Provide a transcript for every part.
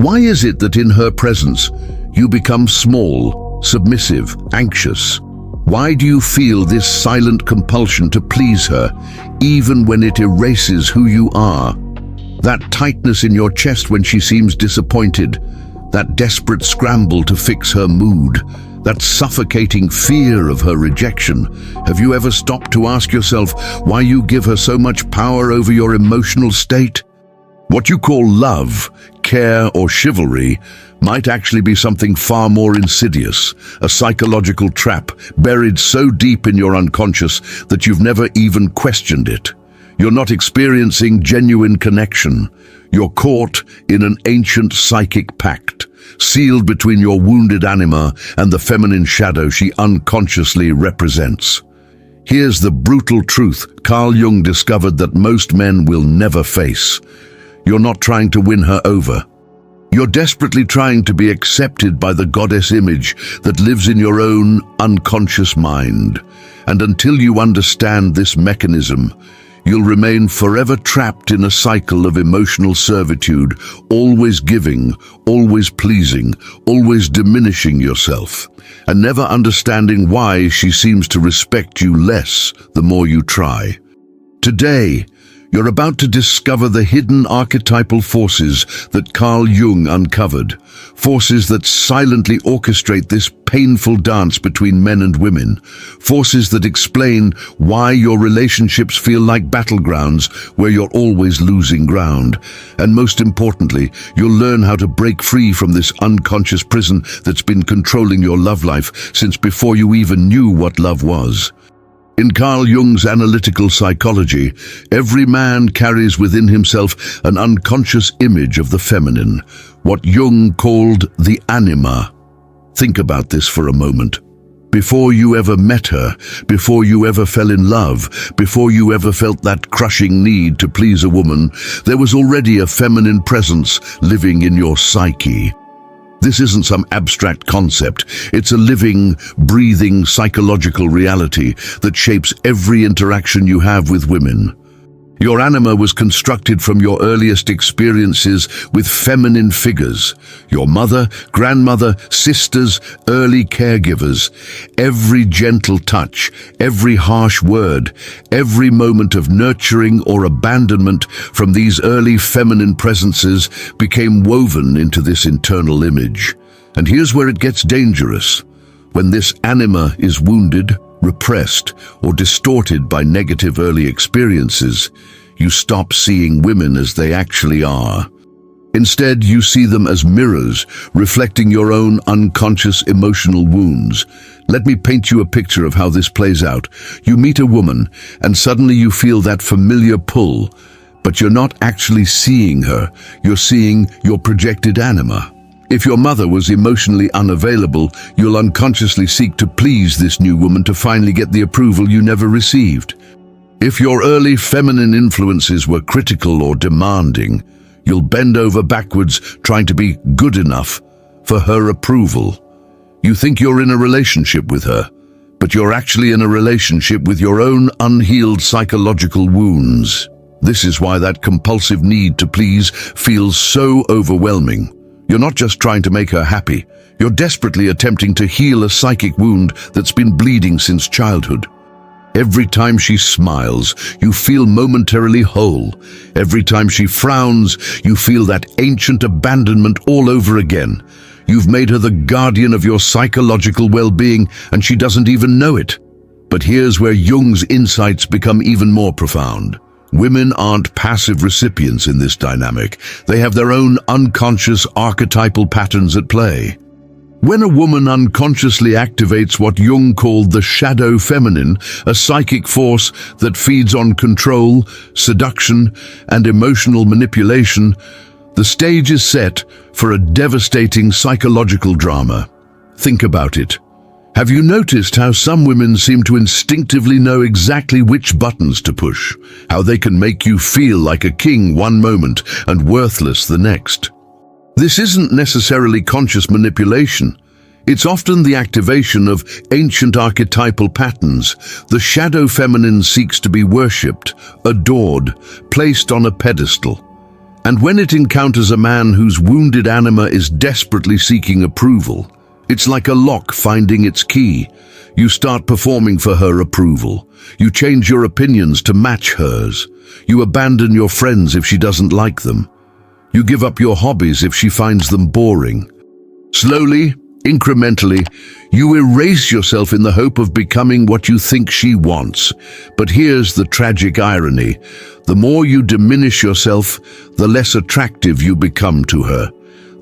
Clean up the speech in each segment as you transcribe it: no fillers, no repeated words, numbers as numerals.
Why is it that in her presence you become small, submissive, anxious? Why do you feel this silent compulsion to please her, even when it erases who you are? That tightness in your chest when she seems disappointed, that desperate scramble to fix her mood, that suffocating fear of her rejection. Have you ever stopped to ask yourself why you give her so much power over your emotional state? What you call love, care, or chivalry might actually be something far more insidious, a psychological trap buried so deep in your unconscious that you've never even questioned it. You're not experiencing genuine connection. You're caught in an ancient psychic pact, sealed between your wounded anima and the feminine shadow she unconsciously represents. Here's the brutal truth Carl Jung discovered that most men will never face. You're not trying to win her over. You're desperately trying to be accepted by the goddess image that lives in your own unconscious mind. And until you understand this mechanism, you'll remain forever trapped in a cycle of emotional servitude, always giving, always pleasing, always diminishing yourself, and never understanding why she seems to respect you less the more you try. Today, you're about to discover the hidden archetypal forces that Carl Jung uncovered, forces that silently orchestrate this painful dance between men and women, forces that explain why your relationships feel like battlegrounds where you're always losing ground. And most importantly, you'll learn how to break free from this unconscious prison that's been controlling your love life since before you even knew what love was. In Carl Jung's analytical psychology, every man carries within himself an unconscious image of the feminine, what Jung called the anima. Think about this for a moment. Before you ever met her, before you ever fell in love, before you ever felt that crushing need to please a woman, there was already a feminine presence living in your psyche. This isn't some abstract concept. It's a living, breathing psychological reality that shapes every interaction you have with women. Your anima was constructed from your earliest experiences with feminine figures, your mother, grandmother, sisters, early caregivers. Every gentle touch, every harsh word, every moment of nurturing or abandonment from these early feminine presences became woven into this internal image. And here's where it gets dangerous. When this anima is wounded, repressed, or distorted by negative early experiences, you stop seeing women as they actually are. Instead, you see them as mirrors, reflecting your own unconscious emotional wounds. Let me paint you a picture of how this plays out. You meet a woman, and suddenly you feel that familiar pull, but you're not actually seeing her. You're seeing your projected anima. If your mother was emotionally unavailable, you'll unconsciously seek to please this new woman to finally get the approval you never received. If your early feminine influences were critical or demanding, you'll bend over backwards trying to be good enough for her approval. You think you're in a relationship with her, but you're actually in a relationship with your own unhealed psychological wounds. This is why that compulsive need to please feels so overwhelming. You're not just trying to make her happy. You're desperately attempting to heal a psychic wound that's been bleeding since childhood. Every time she smiles, you feel momentarily whole. Every time she frowns, you feel that ancient abandonment all over again. You've made her the guardian of your psychological well-being, and she doesn't even know it. But here's where Jung's insights become even more profound. Women aren't passive recipients in this dynamic. They have their own unconscious archetypal patterns at play. When a woman unconsciously activates what Jung called the shadow feminine, a psychic force that feeds on control, seduction, and emotional manipulation, the stage is set for a devastating psychological drama. Think about it. Have you noticed how some women seem to instinctively know exactly which buttons to push, how they can make you feel like a king one moment and worthless the next? This isn't necessarily conscious manipulation. It's often the activation of ancient archetypal patterns. The shadow feminine seeks to be worshipped, adored, placed on a pedestal. And when it encounters a man whose wounded anima is desperately seeking approval, it's like a lock finding its key. You start performing for her approval. You change your opinions to match hers. You abandon your friends if she doesn't like them. You give up your hobbies if she finds them boring. Slowly, incrementally, you erase yourself in the hope of becoming what you think she wants. But here's the tragic irony. The more you diminish yourself, the less attractive you become to her.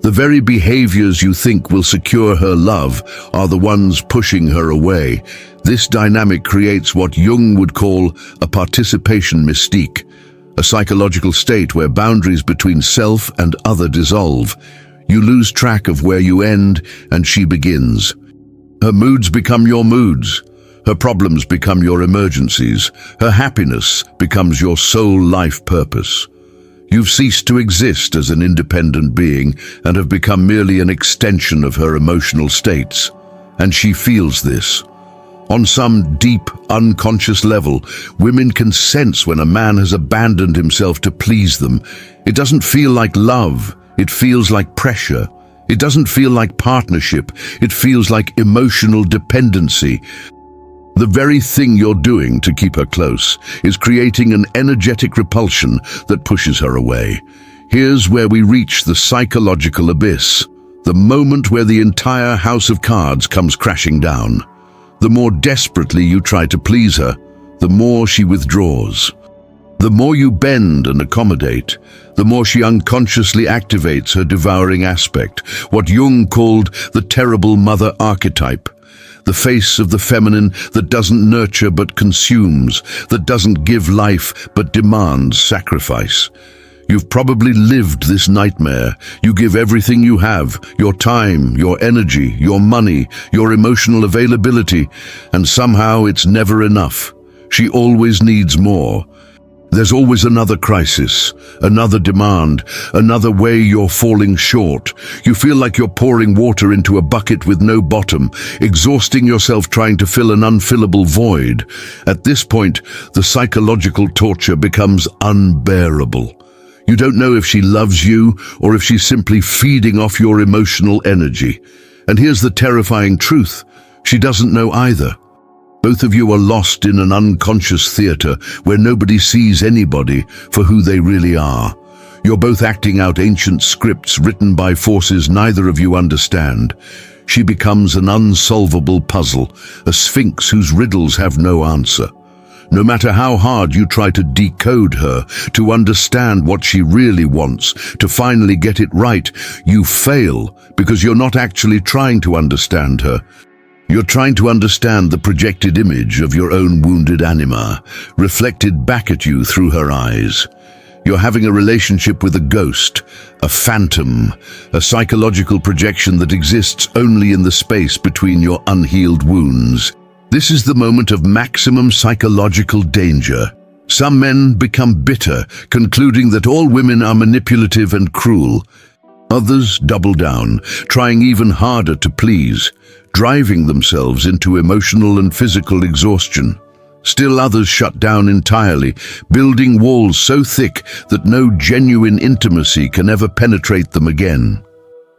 The very behaviors you think will secure her love are the ones pushing her away. This dynamic creates what Jung would call a participation mystique, a psychological state where boundaries between self and other dissolve. You lose track of where you end and she begins. Her moods become your moods. Her problems become your emergencies. Her happiness becomes your sole life purpose. You've ceased to exist as an independent being and have become merely an extension of her emotional states. And she feels this. On some deep, unconscious level, women can sense when a man has abandoned himself to please them. It doesn't feel like love. It feels like pressure. It doesn't feel like partnership. It feels like emotional dependency. The very thing you're doing to keep her close is creating an energetic repulsion that pushes her away. Here's where we reach the psychological abyss, the moment where the entire house of cards comes crashing down. The more desperately you try to please her, the more she withdraws. The more you bend and accommodate, the more she unconsciously activates her devouring aspect, what Jung called the terrible mother archetype. The face of the feminine that doesn't nurture but consumes, that doesn't give life but demands sacrifice. You've probably lived this nightmare. You give everything you have, your time, your energy, your money, your emotional availability, and somehow it's never enough. She always needs more. There's always another crisis, another demand, another way you're falling short. You feel like you're pouring water into a bucket with no bottom, exhausting yourself trying to fill an unfillable void. At this point, the psychological torture becomes unbearable. You don't know if she loves you or if she's simply feeding off your emotional energy. And here's the terrifying truth. She doesn't know either. Both of you are lost in an unconscious theater where nobody sees anybody for who they really are. You're both acting out ancient scripts written by forces neither of you understand. She becomes an unsolvable puzzle, a sphinx whose riddles have no answer. No matter how hard you try to decode her, to understand what she really wants, to finally get it right, you fail because you're not actually trying to understand her. You're trying to understand the projected image of your own wounded anima, reflected back at you through her eyes. You're having a relationship with a ghost, a phantom, a psychological projection that exists only in the space between your unhealed wounds. This is the moment of maximum psychological danger. Some men become bitter, concluding that all women are manipulative and cruel. Others double down, trying even harder to please, driving themselves into emotional and physical exhaustion. Still others shut down entirely, building walls so thick that no genuine intimacy can ever penetrate them again.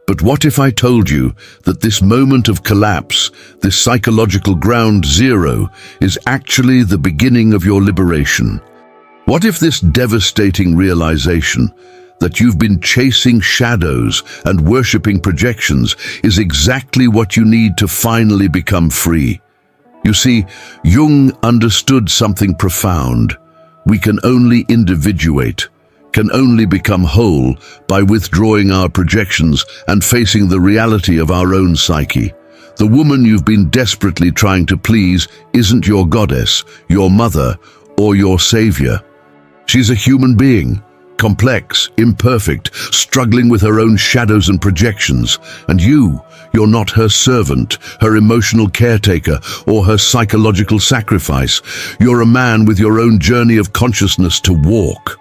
But what if I told you that this moment of collapse, this psychological ground zero, is actually the beginning of your liberation? What if this devastating realization that you've been chasing shadows and worshipping projections is exactly what you need to finally become free? You see, Jung understood something profound. We can only individuate, can only become whole by withdrawing our projections and facing the reality of our own psyche. The woman you've been desperately trying to please isn't your goddess, your mother, or your savior. She's a human being, complex, imperfect, struggling with her own shadows and projections. And you're not her servant, her emotional caretaker, or her psychological sacrifice. You're a man with your own journey of consciousness to walk.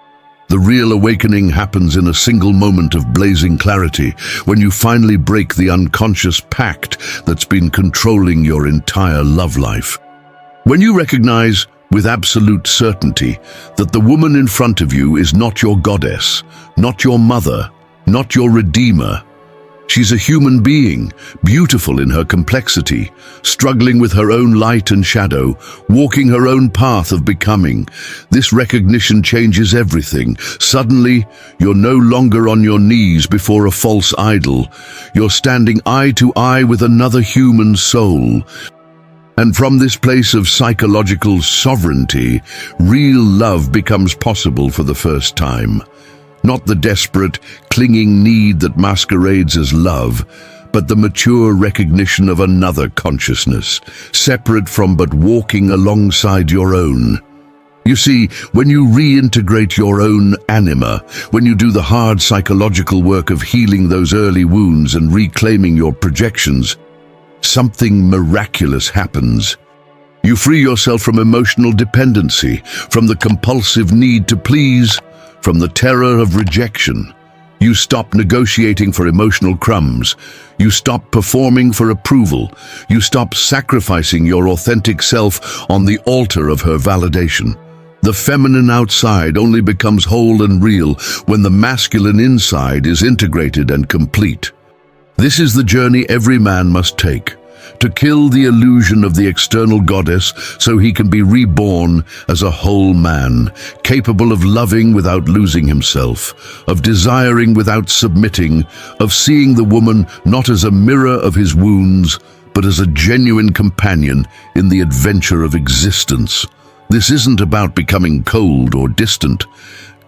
The real awakening happens in a single moment of blazing clarity, when you finally break the unconscious pact that's been controlling your entire love life. When you recognize with absolute certainty that the woman in front of you is not your goddess, not your mother, not your redeemer. She's a human being, beautiful in her complexity, struggling with her own light and shadow, walking her own path of becoming. This recognition changes everything. Suddenly, you're no longer on your knees before a false idol. You're standing eye to eye with another human soul. And from this place of psychological sovereignty, real love becomes possible for the first time. Not the desperate, clinging need that masquerades as love, but the mature recognition of another consciousness, separate from but walking alongside your own. You see, when you reintegrate your own anima, when you do the hard psychological work of healing those early wounds and reclaiming your projections, something miraculous happens. You free yourself from emotional dependency, from the compulsive need to please, from the terror of rejection. You stop negotiating for emotional crumbs. You stop performing for approval. You stop sacrificing your authentic self on the altar of her validation. The feminine outside only becomes whole and real when the masculine inside is integrated and complete. This is the journey every man must take, to kill the illusion of the external goddess so he can be reborn as a whole man, capable of loving without losing himself, of desiring without submitting, of seeing the woman not as a mirror of his wounds, but as a genuine companion in the adventure of existence. This isn't about becoming cold or distant.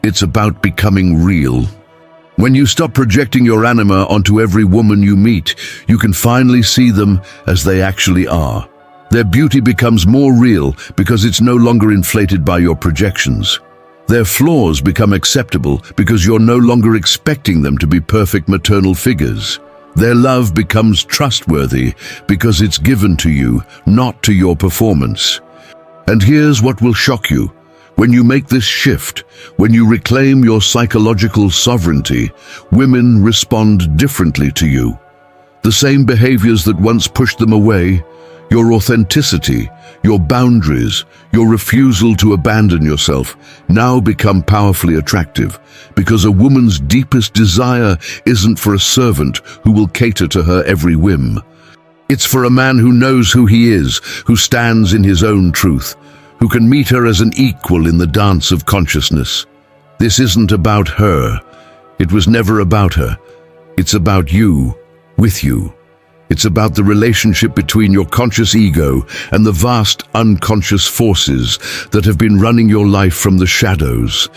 It's about becoming real. When you stop projecting your anima onto every woman you meet, you can finally see them as they actually are. Their beauty becomes more real because it's no longer inflated by your projections. Their flaws become acceptable because you're no longer expecting them to be perfect maternal figures. Their love becomes trustworthy because it's given to you, not to your performance. And here's what will shock you. When you make this shift, when you reclaim your psychological sovereignty, women respond differently to you. The same behaviors that once pushed them away, your authenticity, your boundaries, your refusal to abandon yourself, now become powerfully attractive, because a woman's deepest desire isn't for a servant who will cater to her every whim. It's for a man who knows who he is, who stands in his own truth, who can meet her as an equal in the dance of consciousness. This isn't about her. It was never about her. It's about you, with you. It's about the relationship between your conscious ego and the vast unconscious forces that have been running your life from the shadows.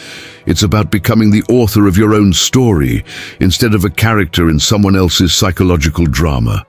It's about becoming the author of your own story instead of a character in someone else's psychological drama.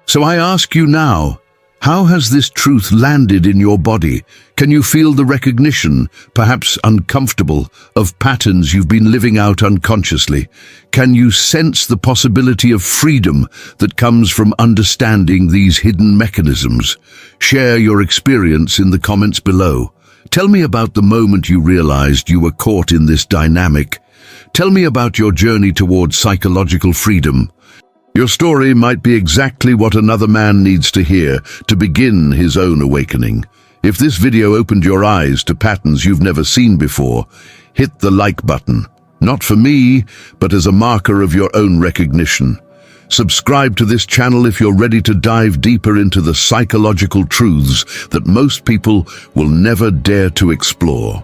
So I ask you now, how has this truth landed in your body? Can you feel the recognition, perhaps uncomfortable, of patterns you've been living out unconsciously? Can you sense the possibility of freedom that comes from understanding these hidden mechanisms? Share your experience in the comments below. Tell me about the moment you realized you were caught in this dynamic. Tell me about your journey towards psychological freedom. Your story might be exactly what another man needs to hear to begin his own awakening. If this video opened your eyes to patterns you've never seen before, hit the like button. Not for me, but as a marker of your own recognition. Subscribe to this channel if you're ready to dive deeper into the psychological truths that most people will never dare to explore.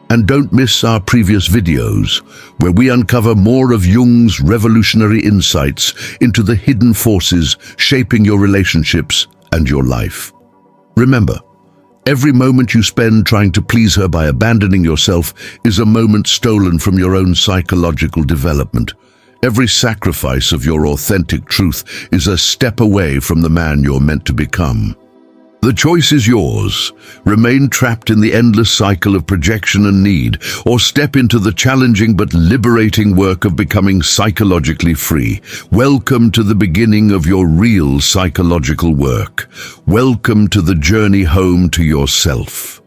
And don't miss our previous videos, where we uncover more of Jung's revolutionary insights into the hidden forces shaping your relationships and your life. Remember, every moment you spend trying to please her by abandoning yourself is a moment stolen from your own psychological development. Every sacrifice of your authentic truth is a step away from the man you're meant to become. The choice is yours. Remain trapped in the endless cycle of projection and need, or step into the challenging but liberating work of becoming psychologically free. Welcome to the beginning of your real psychological work. Welcome to the journey home to yourself.